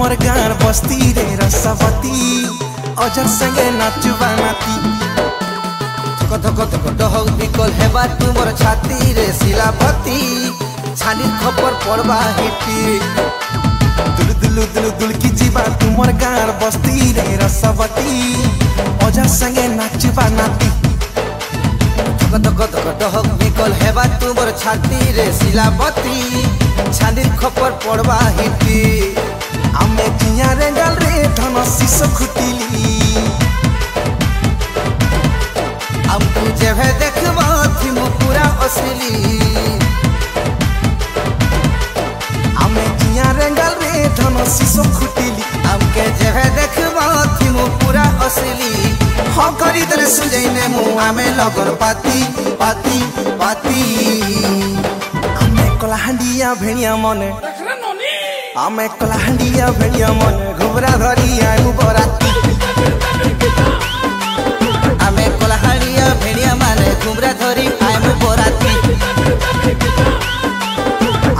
तुमर गार बस्ती रे रसवती अजर संगे नाचुबा नाती धक धक धक डहक बिकल हेबा तुमर छाती रे शिलापति छानी खबर पड़बा हिटी दुल दुल दुल दुल की जीवा तुमर गार बस्ती रे रसवती अजर संगे नाचुबा नाती धक धक धक डहक बिकल हेबा तुमर छाती रे शिलापति छानी खबर पड़बा हिटी आमे जिया रे गल रे धन शिश खुटिली हमको जेभे देखबा थिम पूरा असली आमे जिया रे गल रे धन शिश खुटिली हमके जेभे देखबा थिम पूरा असली हो करी दरे सुजैने मु आमे लगन पाती पाती पाती आमे कलाहांडिया भेणिया मने आमे कलाहांडिया भेणिया मने घुबरा धरी आइमु बराती आमे कलाहांडिया भेणिया माने घुबरा धरी आइमु बराती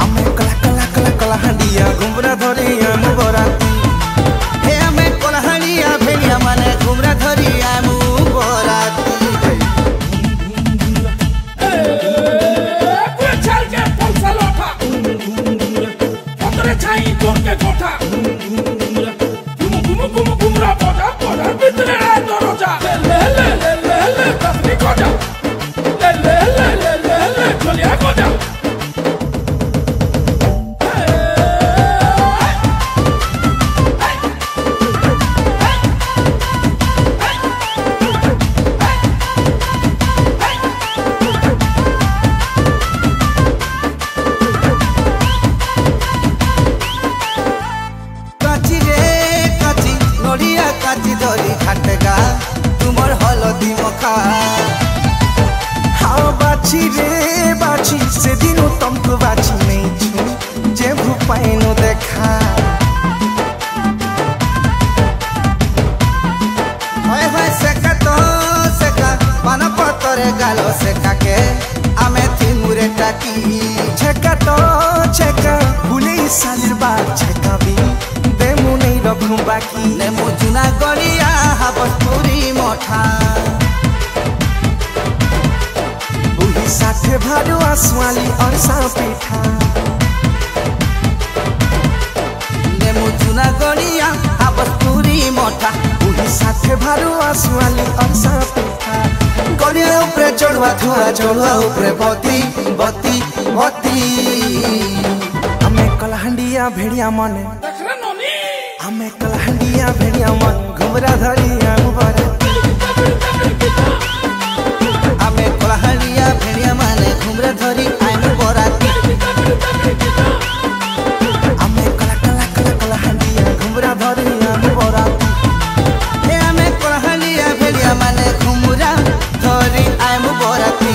आमे कला कला कला कलाहांडिया घुबरा धरी आइमु बराती हे आमे कलाहांडिया भेणिया माने घुबरा धरी आइमु बराती घाटगा तुमर हलदी मखा हाँ बाछी रे बाछी से दिनों तुमको बाछी नहीं छू जे भूपाइनो देखा होय होय सेका तो सेका पाना पतरे गालो सेका के आमे थिमुरे टाकी छेका तो छेका भूले सालिर बात छेका भी देमु नहीं रखूं बाकी ने मुजुना गड़िया हाबसपुरी मोठा बुही साथे भाडो आसवाली और सापेठा ने मुजुना गड़िया हाबसपुरी मोठा बुही साथे भाडो आसवाली और सापेठा गड़िया ऊपर चढ़वा थोड़ा चढ़वा ऊपर बती बती बती हमें कलाहांडिया भेड़िया मने हमें कलाहांडिया भेड़िया मन घुमरा धरी आइमु बराती आमे कलाहांडिया भेड़िया माने घुमरा धरी आइमु बराती हमें कला कला कला कलाहांडिया घुमरा धरी आइमु बराती हे आमे कलाहांडिया भेड़िया माने घुमरा धरी आइमु बराती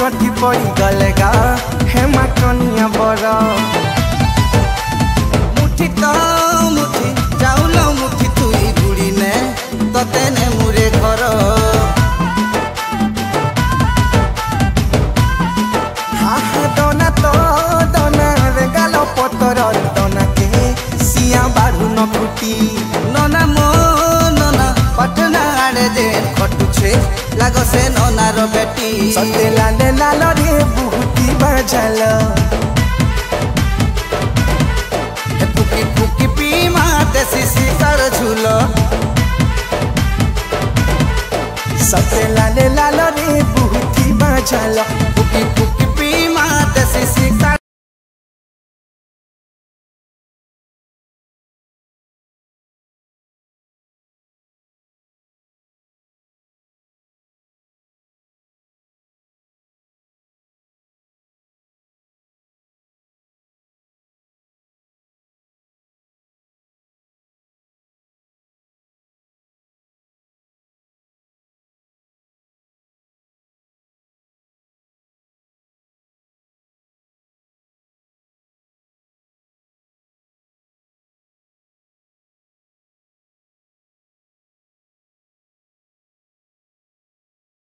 गठी पड़ी गलेगा हेमा कनिया बड़ा मुठी तो मुठी चाउल मुठी तुई गुड़ी ने तते ने मुरे घर हाँ हाँ दोना तो दोना रे गालो पतर दोना के सिया बाढ़ू न कुटी नना मो नना पटना आड़े दे खटुछे लागो से नना रो बेटी सते लाले लालो रे बुहुती बजालो